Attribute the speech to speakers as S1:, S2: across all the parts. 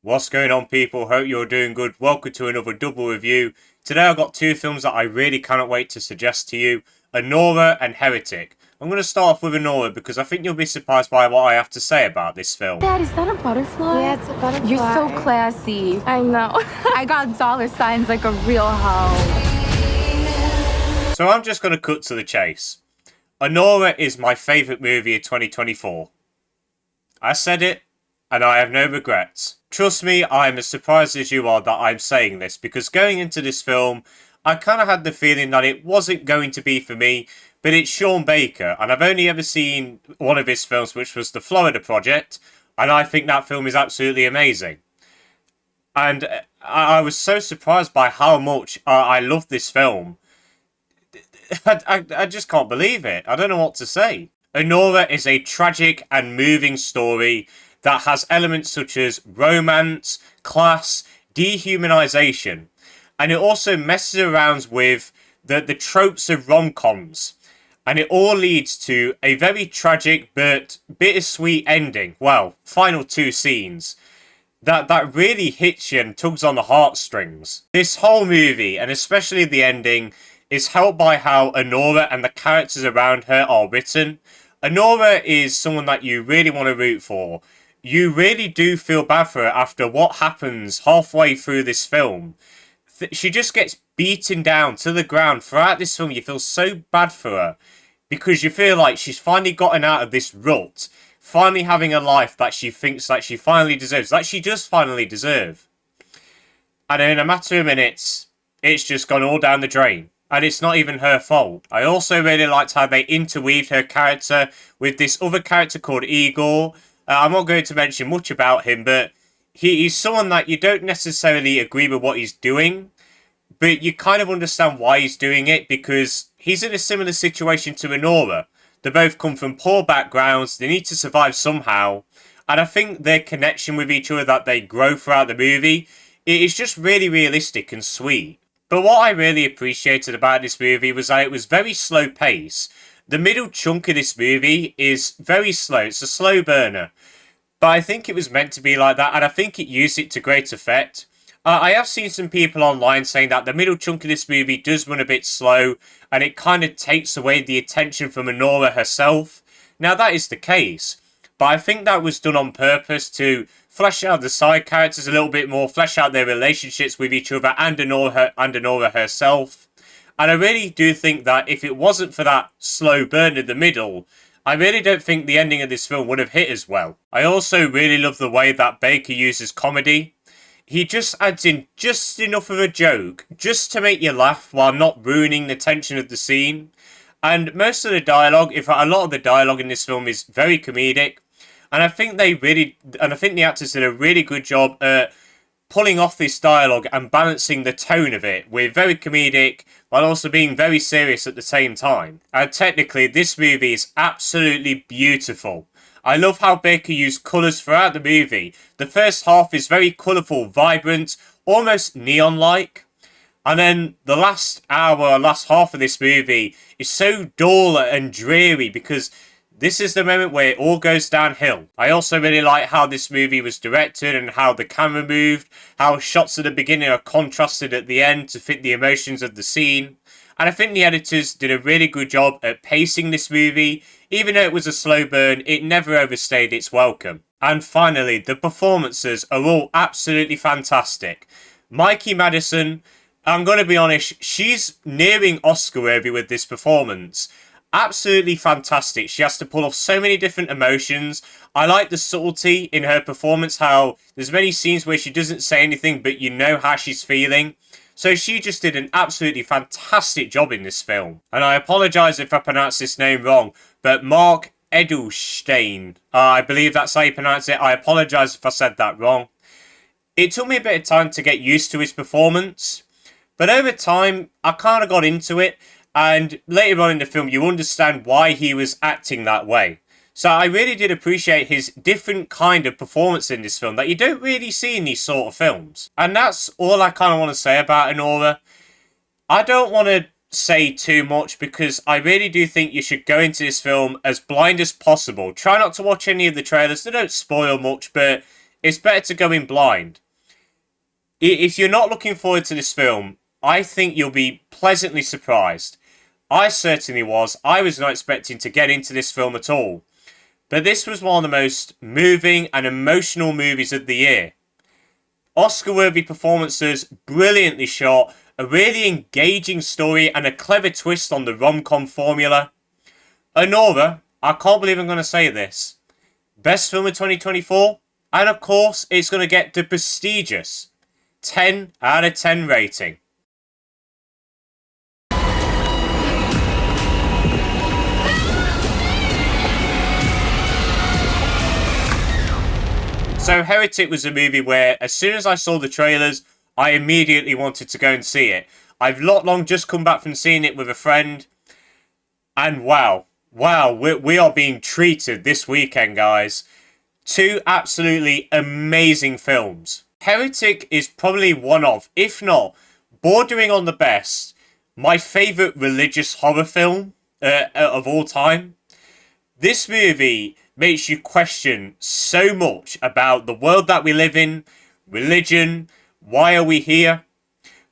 S1: What's going on, people? Hope you're doing good. Welcome to another double review. Today I've got two films that I really cannot wait to suggest to you. Anora and Heretic. I'm going to start off with Anora because I think you'll be surprised by what I have to say about this film.
S2: Dad, is that a butterfly?
S3: Yeah, it's a butterfly.
S2: You're so classy.
S3: I know.
S2: I got dollar signs like a real hoe.
S1: So I'm just going to cut to the chase. Anora is my favourite movie of 2024. I said it, and I have no regrets. Trust me, I am as surprised as you are that I'm saying this, because going into this film, I kind of had the feeling that it wasn't going to be for me, but it's Sean Baker, and I've only ever seen one of his films, which was The Florida Project, and I think that film is absolutely amazing. And I was so surprised by how much I love this film. I just can't believe it. I don't know what to say. Anora is a tragic and moving story that has elements such as romance, class, dehumanization, and it also messes around with the tropes of rom-coms, and it all leads to a very tragic but bittersweet ending. Well, final two scenes that really hits you and tugs on the heartstrings. This whole movie, and especially the ending, is helped by how Anora and the characters around her are written. Anora is someone that you really want to root for. You really do feel bad for her after what happens halfway through this film. She just gets beaten down to the ground. Throughout this film, you feel so bad for her because you feel like she's finally gotten out of this rut, finally having a life that she thinks that she finally deserves, that she does finally deserve. And in a matter of minutes, it's just gone all down the drain. And it's not even her fault. I also really liked how they interweaved her character with this other character called Igor. I'm not going to mention much about him, but he's someone that you don't necessarily agree with what he's doing, but you kind of understand why he's doing it because he's in a similar situation to Anora. They both come from poor backgrounds, they need to survive somehow, and I think their connection with each other that they grow throughout the movie, it is just really realistic and sweet. But what I really appreciated about this movie was that it was very slow pace. The middle chunk of this movie is very slow. It's a slow burner. But I think it was meant to be like that, and I think it used it to great effect. I have seen some people online saying that the middle chunk of this movie does run a bit slow, and it kind of takes away the attention from Anora herself. Now, that is the case. But I think that was done on purpose to flesh out the side characters a little bit more, flesh out their relationships with each other and Anora herself. And I really do think that if it wasn't for that slow burn in the middle, I really don't think the ending of this film would have hit as well. I also really love the way that Baker uses comedy. He just adds in just enough of a joke, just to make you laugh while not ruining the tension of the scene. And most of the dialogue, in fact a lot of the dialogue in this film is very comedic. And I think the actors did a really good job at pulling off this dialogue and balancing the tone of it with very comedic while also being very serious at the same time. And technically, this movie is absolutely beautiful. I love how Baker used colours throughout the movie. The first half is very colourful, vibrant, almost neon-like. And then the last hour, last half of this movie is so dull and dreary because this is the moment where it all goes downhill. I also really like how this movie was directed and how the camera moved, how shots at the beginning are contrasted at the end to fit the emotions of the scene. And I think the editors did a really good job at pacing this movie. Even though it was a slow burn, it never overstayed its welcome. And finally, the performances are all absolutely fantastic. Mikey Madison, I'm going to be honest, she's nearing Oscar worthy with this performance. Absolutely fantastic. She has to pull off so many different emotions. I like the subtlety in her performance, how there's many scenes where she doesn't say anything, but you know how she's feeling. So she just did an absolutely fantastic job in this film. And I apologise if I pronounce this name wrong, but Mark Edelstein, I believe that's how you pronounce it. I apologise if I said that wrong. It took me a bit of time to get used to his performance, but over time, I kind of got into it. And later on in the film, you understand why he was acting that way. So I really did appreciate his different kind of performance in this film that you don't really see in these sort of films. And that's all I kind of want to say about Anora. I don't want to say too much because I really do think you should go into this film as blind as possible. Try not to watch any of the trailers. They don't spoil much, but it's better to go in blind. If you're not looking forward to this film, I think you'll be pleasantly surprised. I certainly was. I was not expecting to get into this film at all. But this was one of the most moving and emotional movies of the year. Oscar-worthy performances, brilliantly shot, a really engaging story and a clever twist on the rom-com formula. Anora, I can't believe I'm going to say this, best film of 2024, and of course it's going to get the prestigious 10 out of 10 rating. So Heretic was a movie where as soon as I saw the trailers, I immediately wanted to go and see it. I've not long just come back from seeing it with a friend, and wow, we are being treated this weekend, guys. Two absolutely amazing films. Heretic is probably one of, if not bordering on the best, my favourite religious horror film of all time. This movie makes you question so much about the world that we live in, religion, why are we here?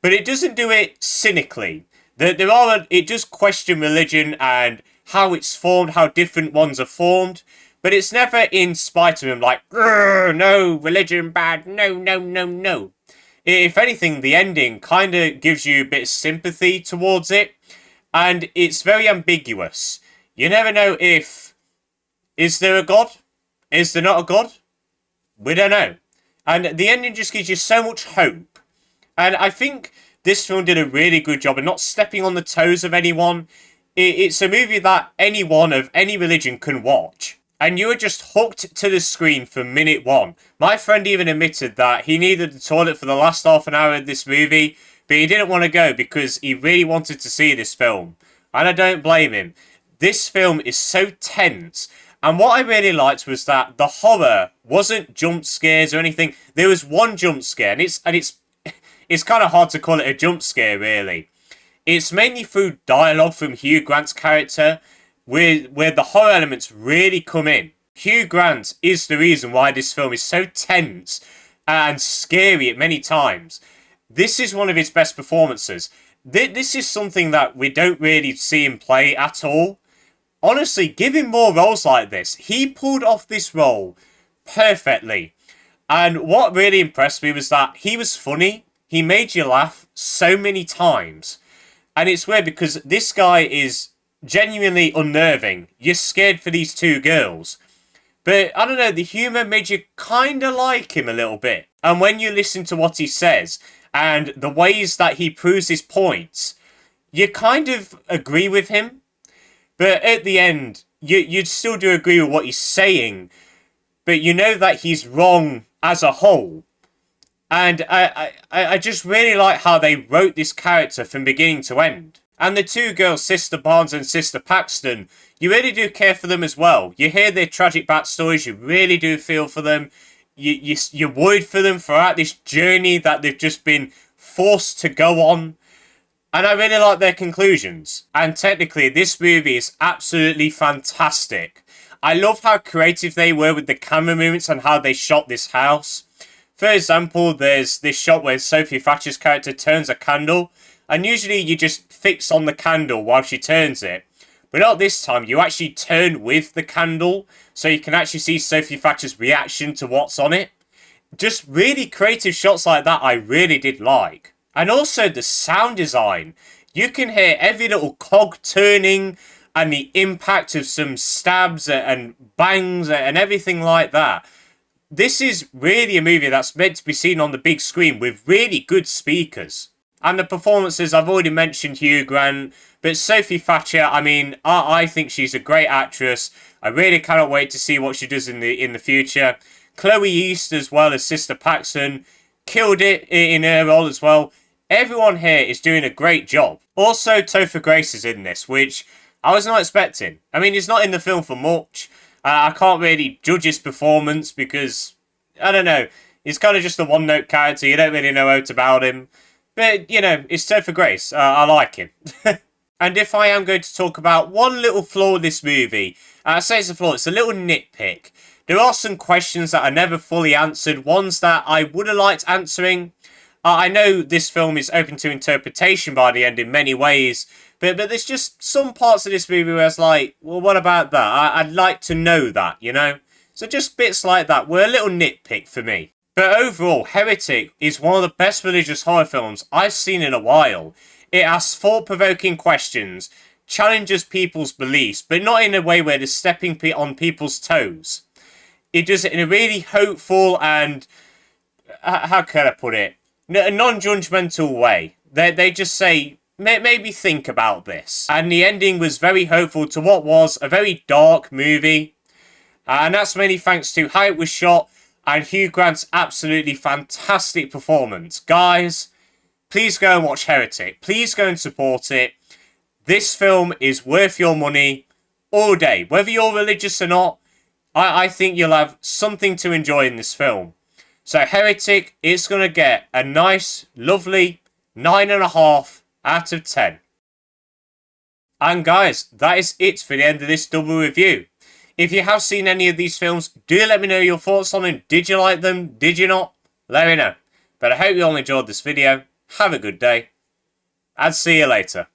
S1: But it doesn't do it cynically. It does question religion and how it's formed, how different ones are formed. But it's never in spite of him, like, no, religion bad, no. If anything, the ending kind of gives you a bit of sympathy towards it. And it's very ambiguous. You never know if, is there a God? Is there not a God? We don't know. And the ending just gives you so much hope. And I think this film did a really good job of not stepping on the toes of anyone. It's a movie that anyone of any religion can watch. And you are just hooked to the screen from minute one. My friend even admitted that he needed the toilet for the last half an hour of this movie, but he didn't want to go because he really wanted to see this film. And I don't blame him. This film is so tense. And what I really liked was that the horror wasn't jump scares or anything. There was one jump scare, and it's kind of hard to call it a jump scare, really. It's mainly through dialogue from Hugh Grant's character, where the horror elements really come in. Hugh Grant is the reason why this film is so tense and scary at many times. This is one of his best performances. This is something that we don't really see him play at all. Honestly, give him more roles like this. He pulled off this role perfectly. And what really impressed me was that he was funny. He made you laugh so many times. And it's weird because this guy is genuinely unnerving. You're scared for these two girls. But, I don't know, the humour made you kind of like him a little bit. And when you listen to what he says, and the ways that he proves his points, you kind of agree with him. But at the end, you'd still do agree with what he's saying. But you know that he's wrong as a whole. And I just really like how they wrote this character from beginning to end. And the two girls, Sister Barnes and Sister Paxton, you really do care for them as well. You hear their tragic backstories, you really do feel for them. You're worried for them throughout this journey that they've just been forced to go on. And I really like their conclusions. And technically, this movie is absolutely fantastic. I love how creative they were with the camera movements and how they shot this house. For example, there's this shot where Sophie Thatcher's character turns a candle. And usually you just fix on the candle while she turns it. But not this time, you actually turn with the candle. So you can actually see Sophie Thatcher's reaction to what's on it. Just really creative shots like that I really did like. And also the sound design. You can hear every little cog turning and the impact of some stabs and bangs and everything like that. This is really a movie that's meant to be seen on the big screen with really good speakers. And the performances, I've already mentioned Hugh Grant, but Sophie Thatcher, I mean, I think she's a great actress. I really cannot wait to see what she does in the future. Chloe East as well as Sister Paxton killed it in her role as well. Everyone here is doing a great job. Also, Topher Grace is in this, which I was not expecting. I mean, he's not in the film for much. I can't really judge his performance because, I don't know, he's kind of just a one-note character. You don't really know out about him. But, you know, it's Topher Grace. I like him. And if I am going to talk about one little flaw in this movie, I say it's a flaw, it's a little nitpick. There are some questions that are never fully answered, ones that I would have liked answering. I know this film is open to interpretation by the end in many ways, but there's just some parts of this movie where it's like, well, what about that? I'd like to know that, you know? So just bits like that were a little nitpick for me. But overall, Heretic is one of the best religious horror films I've seen in a while. It asks thought-provoking questions, challenges people's beliefs, but not in a way where they're stepping on people's toes. It does it in a really hopeful and, how can I put it, a non-judgmental way. They just say, maybe think about this. And the ending was very hopeful to what was a very dark movie. And that's mainly thanks to how it was shot and Hugh Grant's absolutely fantastic performance. Guys, please go and watch Heretic. Please go and support it. This film is worth your money all day. Whether you're religious or not, I think you'll have something to enjoy in this film. So Heretic is going to get a nice, lovely 9.5 out of 10. And guys, that is it for the end of this double review. If you have seen any of these films, do let me know your thoughts on them. Did you like them? Did you not? Let me know. But I hope you all enjoyed this video. Have a good day. And see you later.